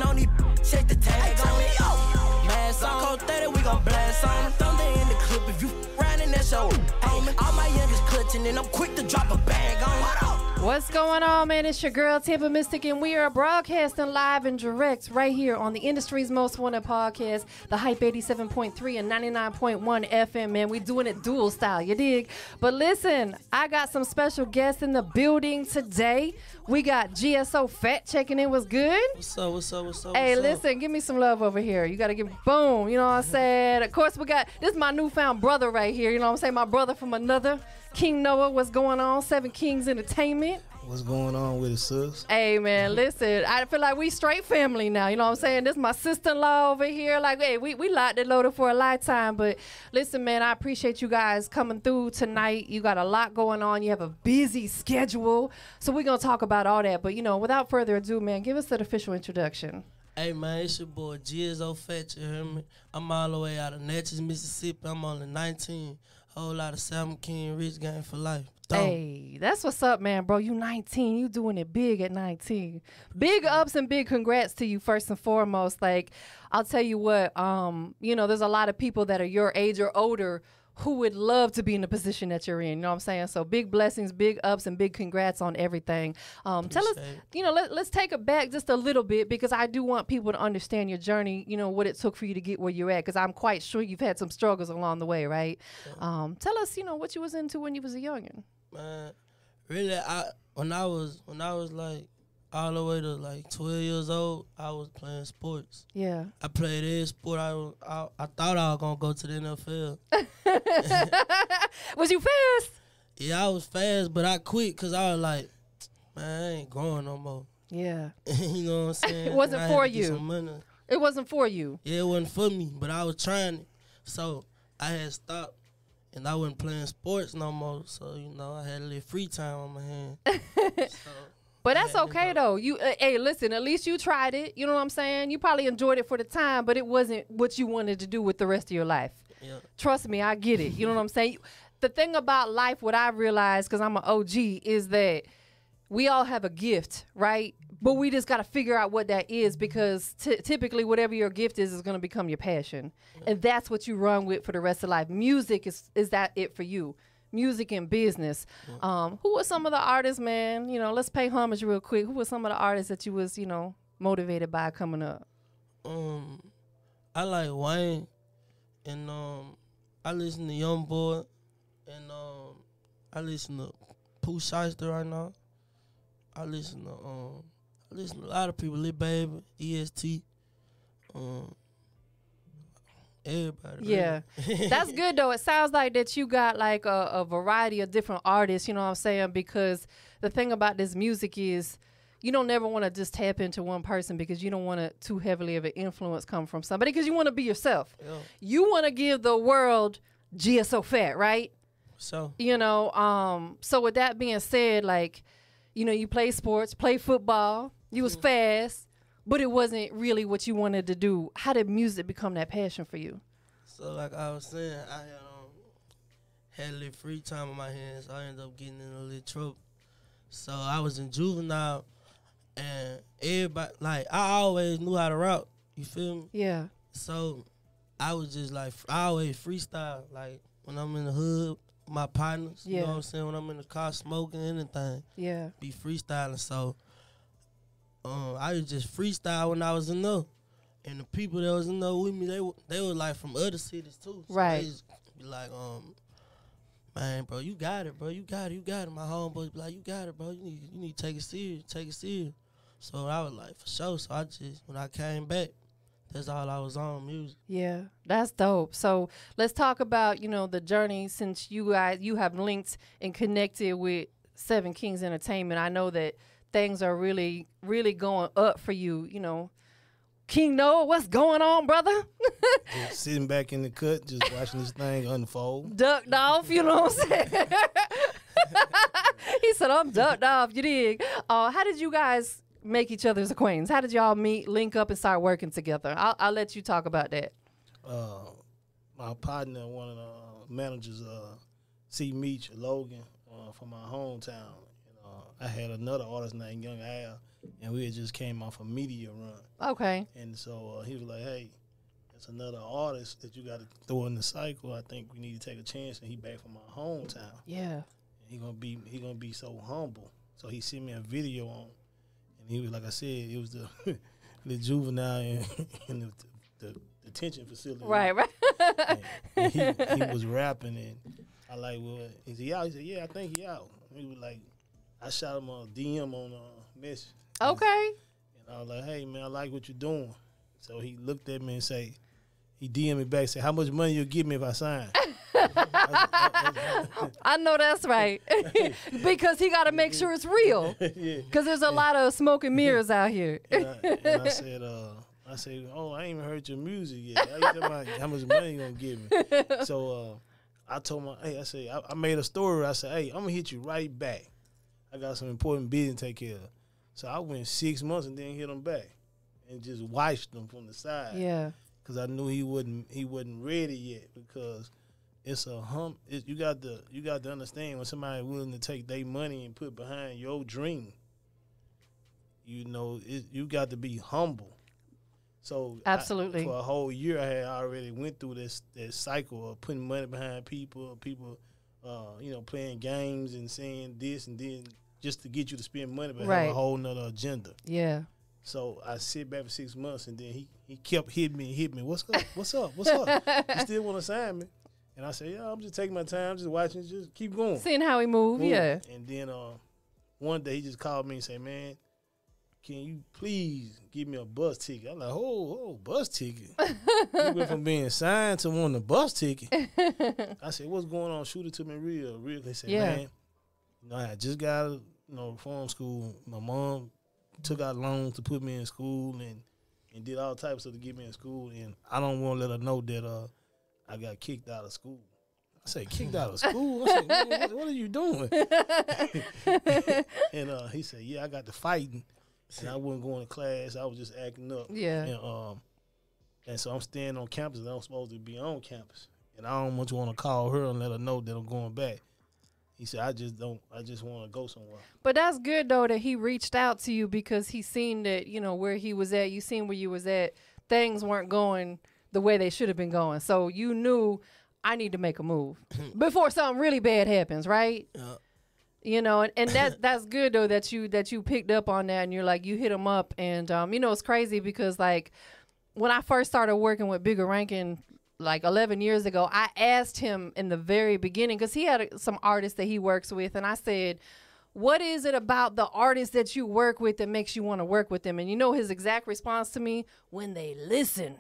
on these, shake the tag on. Mask on, cold 30, we gon' blast on. Thunder in the clip if you round in that show. All my youngest clutching and I'm quick to drop a bag on. What's going on, man? It's your girl, TampaMystic, and we are broadcasting live and direct right here on the industry's most wanted podcast, The Hype 87.3 and 99.1 FM, man. We doing it dual style, you dig? But listen, I got some special guests in the building today. We got GSO Phat checking in. What's good? What's up, what's up, what's up? Hey, what's listen, give me some love over here. You got to give boom, you know what I'm saying? Of course, we got, this is my newfound brother right here, you know what I'm saying? My brother from another. King Noah, what's going on? 7 Kings Entertainment. What's going on with it, sis? Hey, man, listen, I feel like we straight family now, you know what I'm saying? This is my sister-in-law over here. Like, hey, we locked and loaded for a lifetime. But listen, man, I appreciate you guys coming through tonight. You got a lot going on. You have a busy schedule. So we're going to talk about all that. But, you know, without further ado, man, give us that official introduction. Hey, man, it's your boy GSO Phat, you hear me? I'm all the way out of Natchez, Mississippi. I'm only 19. Whole lot of 7 King Rich Game for life. Hey, that's what's up, man, bro. You 19. You doing it big at 19. Big ups and big congrats to you, first and foremost. Like, I'll tell you what, you know, there's a lot of people that are your age or older who would love to be in the position that you're in. You know what I'm saying? So big blessings, big ups, and big congrats on everything. Tell us, you know, let's take it back just a little bit, because I do want people to understand your journey, you know, what it took for you to get where you're at, because I'm quite sure you've had some struggles along the way, right? Yeah. Tell us, you know, what you was into when you was a youngin'. Man, really, when I was like all the way to like 12 years old, I was playing sports. Yeah. I played every sport. I thought I was gonna go to the NFL. Was you fast? Yeah, I was fast, but I quit because I was like, man, I ain't growing no more. Yeah. You know what I'm saying? It wasn't for you. Money. It wasn't for you. Yeah, it wasn't for me, but I was trying it. So I had stopped. And I wasn't playing sports no more, so, you know, I had a little free time on my hands. But that's okay, though. You, hey, listen, at least you tried it. You know what I'm saying? You probably enjoyed it for the time, but it wasn't what you wanted to do with the rest of your life. Yeah. Trust me, I get it. You know what I'm saying? The thing about life, what I realized, because I'm an OG, is that we all have a gift, right? But we just got to figure out what that is, because typically whatever your gift is going to become your passion. Yeah. And that's what you run with for the rest of life. Music is that it for you? Music and business. Yeah. Who were some of the artists, man? You know, let's pay homage real quick. Who were some of the artists that you was, you know, motivated by coming up? I like Wayne, and I listen to Young Boy, and I listen to Pooh Shiesty right now. I listen to a lot of people, Lil Baby, EST, everybody. Yeah, really. That's good though. It sounds like that you got like a variety of different artists, you know what I'm saying? Because the thing about this music is you don't never want to just tap into one person, because you don't want to too heavily of an influence come from somebody, because you want to be yourself. Yeah. You want to give the world GSO Phat, right? So, you know, so with that being said, like, you know, you play sports, play football, you was fast, but it wasn't really what you wanted to do. How did music become that passion for you? So, like I was saying, I had a little free time on my hands. So I ended up getting in a little trouble. So I was in juvenile, and everybody, like, I always knew how to rap. You feel me? Yeah. So I was just like, I always freestyle. Like, when I'm in the hood, my partners, you know what I'm saying, when I'm in the car smoking, anything, be freestyling. So I was just freestyle when I was in there, and the people that was in there with me, they were like from other cities too, so right? They just be like, man, bro, you got it, bro, you got it. My homeboys be like, you got it, bro, you need to take it serious, So I was like, for sure. So I just, when I came back, that's all I was on, music. Yeah, that's dope. So let's talk about, you know, the journey, since you have linked and connected with 7 Kings Entertainment. I know that things are really, really going up for you, you know. King Noah, what's going on, brother? Just sitting back in the cut, just watching this thing unfold. Ducked off, you know what I'm saying? He said, I'm ducked off, you dig? How did you guys make each other's acquaintance? How did y'all meet, link up, and start working together? I'll let you talk about that. My partner, one of the managers, C. Meach, Logan, from my hometown. I had another artist named Young Al, and we had just came off a media run. Okay. And so he was like, hey, that's another artist that you got to throw in the cycle. I think we need to take a chance. And he back from my hometown. Yeah. He gonna be so humble. So he sent me a video on, and he was like I said, it was the the juvenile in the detention facility. Right. And he was rapping, and I like, well, is he out? He said, yeah, I think he out. He was like, I shot him a DM on message. Okay. And I was like, hey, man, I like what you're doing. So he looked at me and say, he DM'd me back, said, how much money you'll give me if I sign? I know that's right. Because he got to make sure it's real. Because there's a lot of smoke and mirrors out here. And I said, oh, I ain't even heard your music yet. How much money you going to give me? So I told I made a story. I said, hey, I'm going to hit you right back. I got some important business to take care of. So I went 6 months and then hit him back and just watched him from the side. Yeah. Because I knew he wasn't ready yet, because it's a you got to understand, when somebody willing to take their money and put behind your dream, you know, you got to be humble. So absolutely, for a whole year, I had already went through this cycle of putting money behind people, you know, playing games and saying this and then just to get you to spend money, but have a whole nother agenda. Yeah. So I sit back for 6 months, and then he kept hitting me. What's up? What's up? What's up? You still want to sign me? And I said, yeah, I'm just taking my time, just watching, just keep going. Seeing how he move, yeah. And then one day he just called me and said, man, can you please give me a bus ticket? I'm like, oh, bus ticket? You went from being signed to wanting a bus ticket. I said, what's going on? Shoot it to me real. They said, man, you know, I just got out of reform school. My mom took out loans to put me in school and did all types of stuff to get me in school, and I don't want to let her know that I got kicked out of school. I said, kicked out of school? I said, what are you doing? And he said, yeah, I got to fighting, and I wasn't going to class. I was just acting up. Yeah. And so I'm staying on campus, and I'm supposed to be on campus, and I don't much want to call her and let her know that I'm going back. He said, I just want to go somewhere. But that's good, though, that he reached out to you, because he seen that, you know, where he was at. You seen where you was at. Things weren't going the way they should have been going. So you knew, I need to make a move before something really bad happens, right? Yeah. You know, and that's good, though, that you picked up on that, and you're like, you hit him up. And, you know, it's crazy because, like, when I first started working with Bigger Rankin, like 11 years ago, I asked him in the very beginning, because he had some artists that he works with, and I said, what is it about the artists that you work with that makes you want to work with them? And you know his exact response to me? When they listen.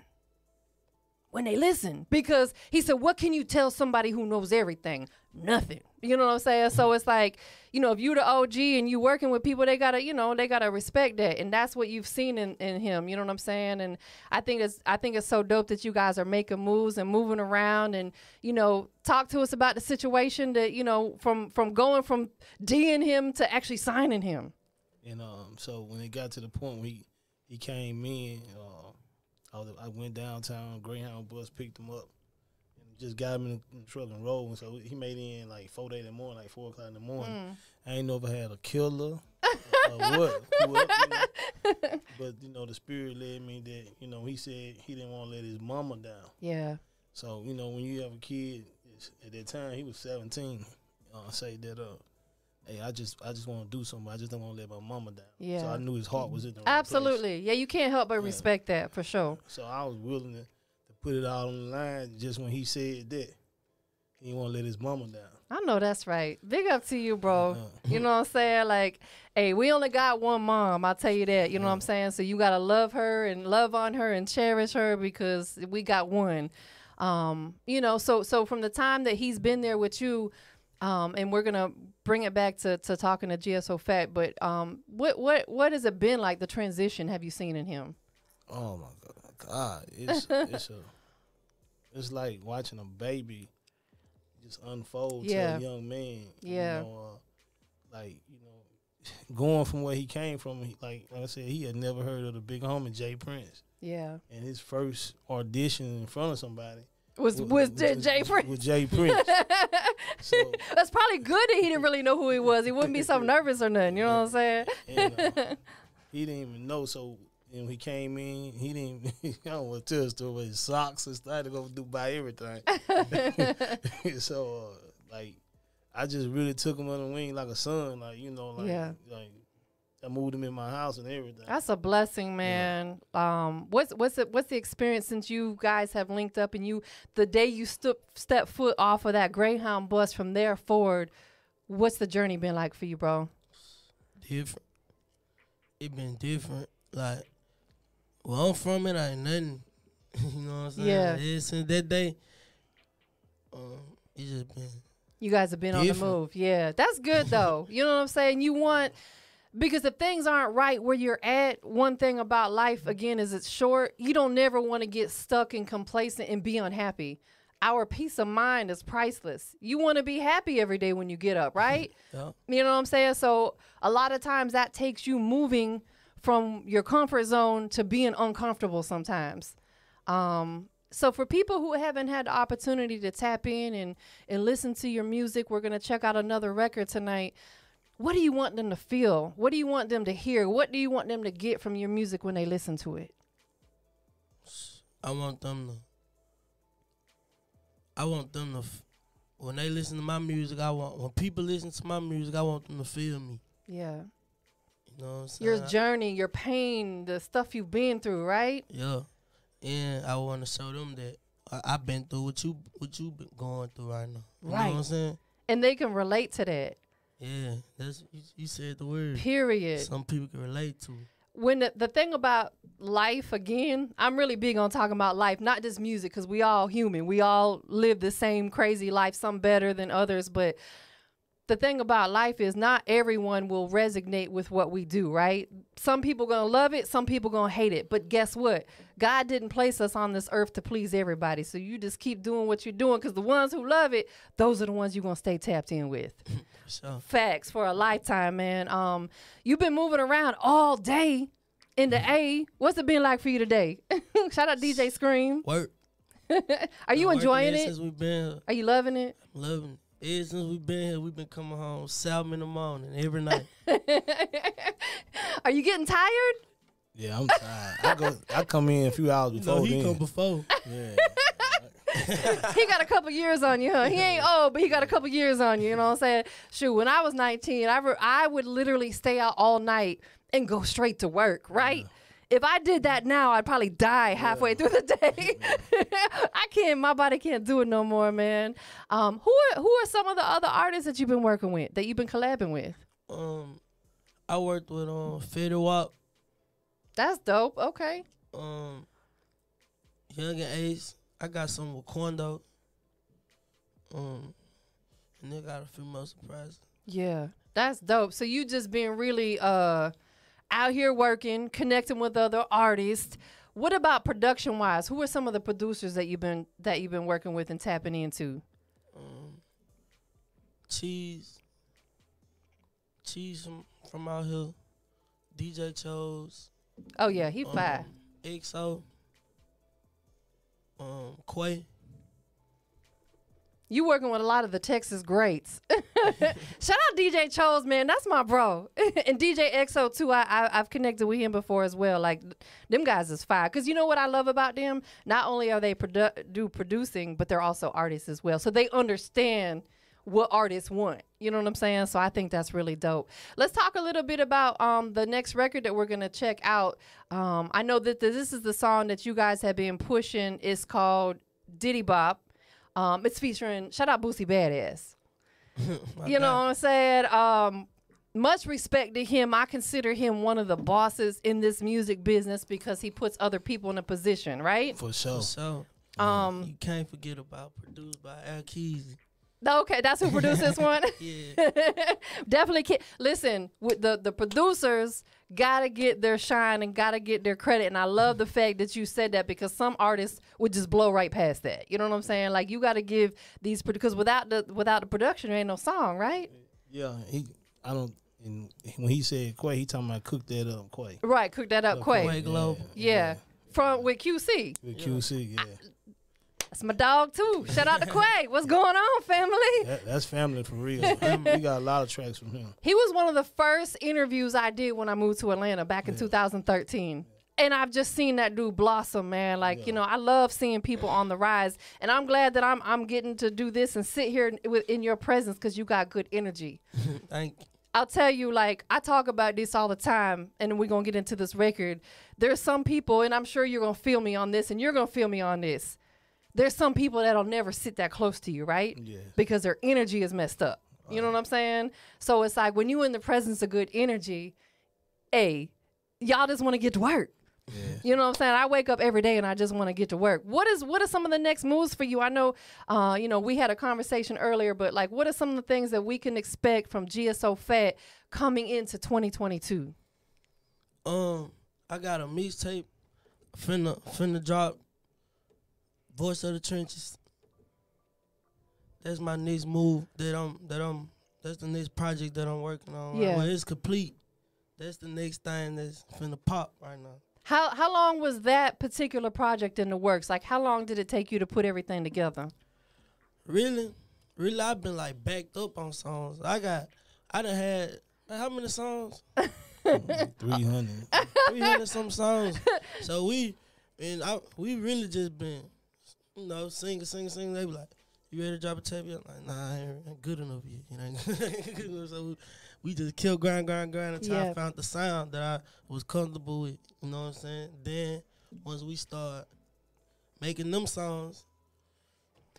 When they listen. Because he said, what can you tell somebody who knows everything? Nothing. You know what I'm saying? So it's like, you know, if you're the OG and you working with people, they gotta respect that. And that's what you've seen in him. You know what I'm saying? And I think it's so dope that you guys are making moves and moving around, and, you know, talk to us about the situation that, you know, from going from D'ing him to actually signing him. And so when it got to the point where he came in, I went downtown, Greyhound bus picked him up, and just got him in the truck and rolled. So he made it in like 4 days in the morning, like 4 o'clock in the morning. I ain't know if I had a killer or what. You know? But, you know, the spirit led me that, you know, he said he didn't want to let his mama down. Yeah. So, you know, when you have a kid, at that time he was 17, say that, hey, I just want to do something. I just don't want to let my mama down. Yeah. So I knew his heart was in the right Absolutely. place. Yeah, you can't help but respect that, for sure. So I was willing to put it all on the line just when he said that. He didn't want to let his mama down. I know that's right. Big up to you, bro. You know what I'm saying? Like, hey, we only got one mom, I'll tell you that. You know what I'm saying? So you got to love her and love on her and cherish her, because we got one. You know, so from the time that he's been there with you, and we're going to bring it back to talking to GSO Phat, but what has it been like, the transition have you seen in him? Oh, my God. It's like watching a baby just unfold to a young man. Yeah. You know, like, you know, going from where he came from, like I said, he had never heard of the big homie Jay Prince. Yeah. And his first audition in front of somebody, Was Jay Prince. With Jay Prince. So that's probably good that he didn't really know who he was. He wouldn't be so nervous or nothing. You know what I'm saying? And, he didn't even know. So when he came in, he didn't. I don't want to tell the story, but his socks and stuff to go buy everything. So like, I just really took him on the wing like a son. Like like I moved him in my house and everything. That's a blessing, man. Yeah. What's the experience since you guys have linked up and the day you step foot off of that Greyhound bus from there forward? What's the journey been like for you, bro? Different. It been different. Like, well, I'm from it. I ain't nothing. You know what I'm saying? Yeah. Since that day, it just been. You guys have been different. On the move. Yeah, that's good though. You know what I'm saying? Because if things aren't right where you're at, one thing about life, again, is it's short. You don't never want to get stuck and complacent and be unhappy. Our peace of mind is priceless. You want to be happy every day when you get up, right? Yeah. You know what I'm saying? So a lot of times that takes you moving from your comfort zone to being uncomfortable sometimes. So for people who haven't had the opportunity to tap in and listen to your music, we're going to check out another record tonight. What do you want them to feel? What do you want them to hear? What do you want them to get from your music when they listen to it? I want them to, when they listen to my music, when people listen to my music, I want them to feel me. Yeah. You know what I'm saying? Your journey, your pain, the stuff you've been through, right? Yeah. And I want to show them that I've been through what you been going through right now. You know what I'm saying? And they can relate to that. Yeah, that's you said the word. Period. Some people can relate to it. When the thing about life, again, I'm really big on talking about life, not just music, because we all human. We all live the same crazy life, some better than others. But the thing about life is not everyone will resonate with what we do, right? Some people going to love it. Some people going to hate it. But guess what? God didn't place us on this earth to please everybody. So you just keep doing what you're doing, because the ones who love it, those are the ones you're going to stay tapped in with. So. Facts for a lifetime, man. You've been moving around all day in the A. What's it been like for you today? Shout out DJ Scream. Work. Are you enjoying it? Since we've been here. Are you loving it? I'm loving it. Ever since we've been here, we've been coming home 7 in the morning every night. Are you getting tired? Yeah, I'm tired. I come in a few hours before. No, he come before. Yeah. He got a couple years on you, huh? He ain't old, but he got a couple years on you. You know what I'm saying? Shoot, when I was 19, I would literally stay out all night and go straight to work, right? Yeah. If I did that now, I'd probably die halfway through the day. I can't. My body can't do it no more, man. Who are some of the other artists that you've been working with, that you've been collabing with? I worked with Fetty Wap. That's dope. Okay. Young and Ace. I got some with Quando. And they got a few more surprises. Yeah, that's dope. So you just been really out here working, connecting with other artists. What about production wise? Who are some of the producers that you've been working with and tapping into? Cheese from out here. DJ Chose. Oh yeah, he fire. XO. Quay. You working with a lot of the Texas greats. Shout out DJ Chose, man. That's my bro. And DJ XO too. I've connected with him before as well. Like, them guys is fire. Because you know what I love about them? Not only are they producing, but they're also artists as well. So they understand what artists want. You know what I'm saying? So I think that's really dope. Let's talk a little bit about the next record that we're going to check out. I know that this is the song that you guys have been pushing. It's called Diddy Bop. It's featuring, shout out Boosie Badass. You know what I'm saying? Much respect to him. I consider him one of the bosses in this music business because he puts other people in a position, right? For sure. For sure. You can't forget about Produced by Al Keezy. Okay, that's who produced this one? Yeah. Definitely. Listen, with the producers got to get their shine and got to get their credit. And I love the fact that you said that, because some artists would just blow right past that. You know what I'm saying? Like, you got to give these, because without the production, there ain't no song, right? Yeah. When he said Quay, he talking about cook that up, Quay. Right, cook that up, Quay. Quay Global. Yeah. With QC. With QC, yeah. That's my dog too. Shout out to Quay. What's going on, family? That's family for real. We got a lot of tracks from him. He was one of the first interviews I did when I moved to Atlanta back in 2013. And I've just seen that dude blossom, man. Like, you know, I love seeing people on the rise. And I'm glad that I'm getting to do this and sit here in your presence because you got good energy. Thank you. I'll tell you, like, I talk about this all the time, and we're going to get into this record. There's some people, and I'm sure you're going to feel me on this, and you're going to feel me on this. There's some people that'll never sit that close to you, right? Yeah. Because their energy is messed up. You know what I'm saying? So it's like when you in the presence of good energy, y'all just want to get to work. Yeah. You know what I'm saying? I wake up every day and I just want to get to work. What are some of the next moves for you? I know, you know, we had a conversation earlier, but like, what are some of the things that we can expect from GSO Phat coming into 2022? I got a mixtape finna drop. Voice of the Trenches. That's my next move that's the next project that I'm working on. Yeah. Right? Well, it's complete. That's the next thing that's finna pop right now. How long was that particular project in the works? Like, how long did it take you to put everything together? Really, I've been like backed up on songs. I done had how many songs? 300. 300 some songs. So we really just been, you know, singing. They be like, "You ready to drop a tape yet?" I'm like, "Nah, I ain't good enough yet." You know, so we just kept grind until I found the sound that I was comfortable with. You know what I'm saying? Then once we start making them songs,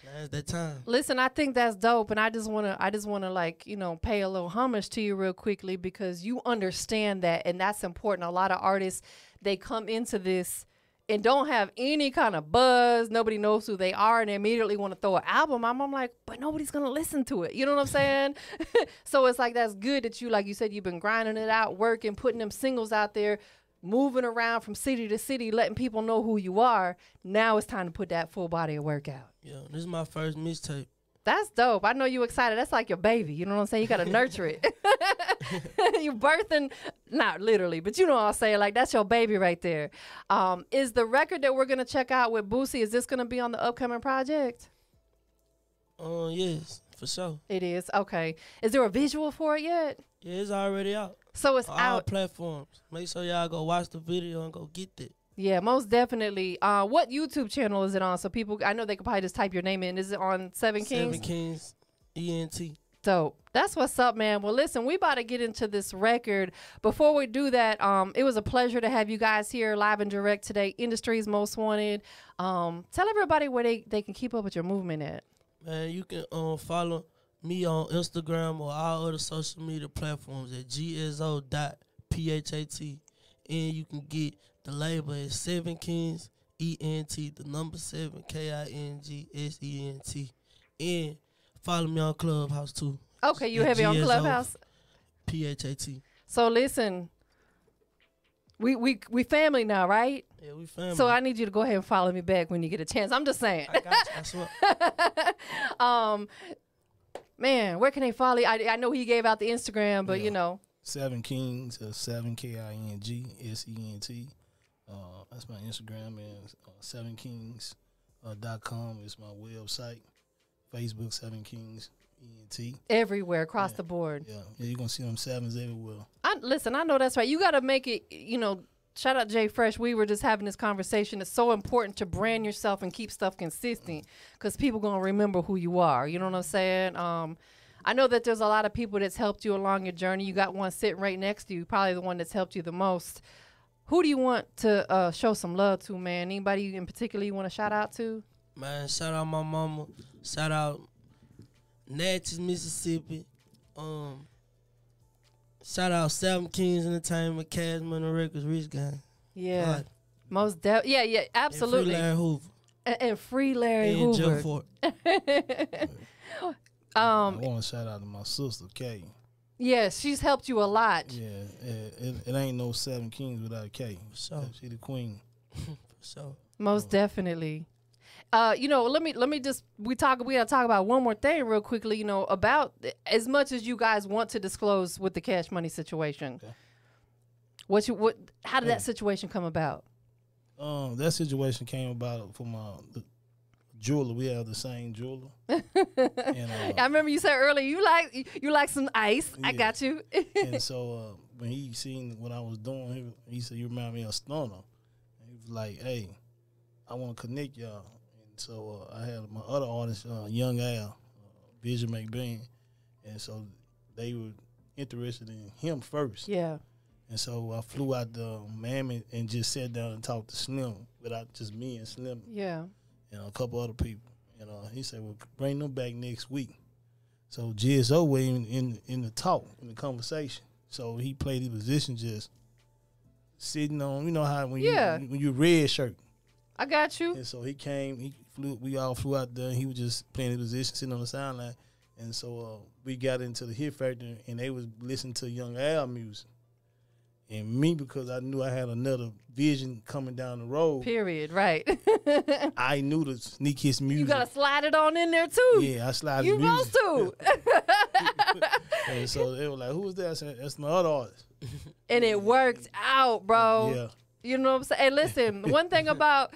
that's that time. Listen, I think that's dope, and I just wanna like, you know, pay a little homage to you real quickly because you understand that, and that's important. A lot of artists, they come into this and don't have any kind of buzz. Nobody knows who they are, and they immediately want to throw an album. I'm like, but nobody's gonna listen to it. You know what I'm saying? So it's like that's good that you, like you said, you've been grinding it out, working, putting them singles out there, moving around from city to city, letting people know who you are. Now it's time to put that full body of work out. Yeah, this is my first mixtape. That's dope. I know you excited. That's like your baby. You know what I'm saying? You got to nurture it. You birthing, not literally, but you know what I'm saying? Like, that's your baby right there. Is the record that we're going to check out with Boosie, is this going to be on the upcoming project? Yes, for sure. It is? Okay. Is there a visual for it yet? Yeah, it's already out. So it's on out. all platforms. Make sure y'all go watch the video and go get it. Yeah, most definitely. What YouTube channel is it on? So people, I know they could probably just type your name in. Is it on Seven Kings? 7 Kings, ENT. Dope. That's what's up, man. Well, listen, we about to get into this record. Before we do that, it was a pleasure to have you guys here live and direct today. Industry's Most Wanted. Tell everybody where they can keep up with your movement at. Man, you can follow me on Instagram or all other social media platforms at GSO.Phat. And you can get the label at 7 Kings, ENT, the number 7, KINGSENT. And follow me on Clubhouse too. Okay, you have it on Clubhouse? PHAT. So listen, we family now, right? Yeah, we family. So I need you to go ahead and follow me back when you get a chance. I'm just saying. I got you. I swear. Man, where can they follow you? I know he gave out the Instagram, but you know. 7 Kings, 7 KINGSENT. That's my Instagram, and 7kings.com is my website. Facebook, 7 Kings ENT. Everywhere, across the board. Yeah, you're going to see them sevens everywhere. Listen, I know that's right. You got to make it, you know, shout out Jay Fresh. We were just having this conversation. It's so important to brand yourself and keep stuff consistent because people going to remember who you are. You know what I'm saying? I know that there's a lot of people that's helped you along your journey. You got one sitting right next to you, probably the one that's helped you the most. Who do you want to show some love to, man? Anybody in particular you want to shout out to? Man, shout out my mama. Shout out Natchez, Mississippi. Shout out 7 Kings Entertainment, Cash Money Records, Rich Gang. Yeah. Right. Most yeah, absolutely. And Free Larry Hoover. And Free Larry Hoover. And Jeff Ford. I want to shout out to my sister, Kay. Yes, she's helped you a lot. Yeah, it ain't no 7 Kings without a K. So she the queen. So most definitely. You know, let me just we gotta talk about one more thing real quickly. You know, about as much as you guys want to disclose with the Cash Money situation. Okay. How did that situation come about? That situation came about from a jeweler. We have the same jeweler. And, I remember you said earlier you like some ice. Yeah. I got you. And so when he seen what I was doing, he said, "You remind me of Stoner." And he was like, "Hey, I want to connect y'all." And so I had my other artist, Young Al, Vision McBean, and so they were interested in him first. Yeah. And so I flew out to Miami and just sat down and talked to Slim, without just me and Slim. Yeah. And a couple other people. And he said, "Well, bring them back next week." So GSO was in the talk, in the conversation. So he played his position just sitting on, you know how when you red shirt. I got you. And so he came, we all flew out there, and he was just playing his position, sitting on the sideline. And so we got into the Hit Factory, and they was listening to Young Al music. And me, because I knew I had another vision coming down the road. Period, right. I knew to sneak his music. You got to slide it on in there, too. Yeah, I slide his music. You supposed to. And so they were like, "Who was that?" I said, "That's my other artist." And it worked out, bro. Yeah. You know what I'm saying? Hey, listen, one thing about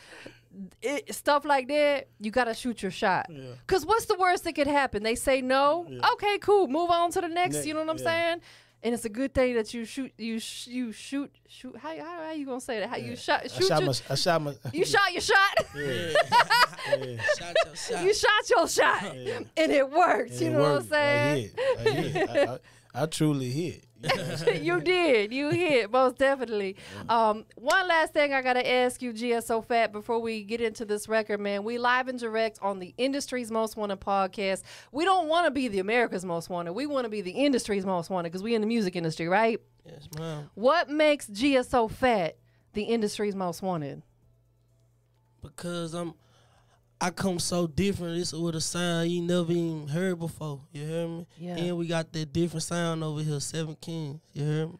stuff like that, you got to shoot your shot. Yeah. Because what's the worst that could happen? They say no. Yeah. Okay, cool. Move on to the next. You know what I'm saying? And it's a good thing that you shoot. How you gonna say that? How you shot? You shot your shot. Yeah. Yeah. Shot your shot. You shot your shot, and it worked. And you know what I'm saying? I hit. I truly hit. You did. You hit, most definitely. One last thing I got to ask you, GSO Phat, before we get into this record, man. We live and direct on the industry's most wanted podcast. We don't want to be the America's most wanted. We want to be the industry's most wanted because we in the music industry, right? Yes, ma'am. What makes GSO Phat the industry's most wanted? Because I come so different. This with a sound you never even heard before. You hear me? Yeah. And we got that different sound over here, 7 Kings. You hear me?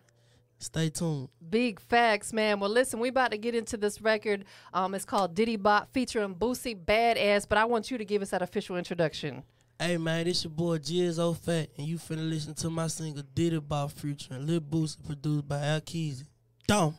Stay tuned. Big facts, man. Well, listen, we about to get into this record. It's called Diddy Bop featuring Boosie Badass, but I want you to give us that official introduction. Hey, man, this your boy GSO Phat, and you finna listen to my single Diddy Bop featuring Lil Boosie, produced by Al Keezy. Dumb.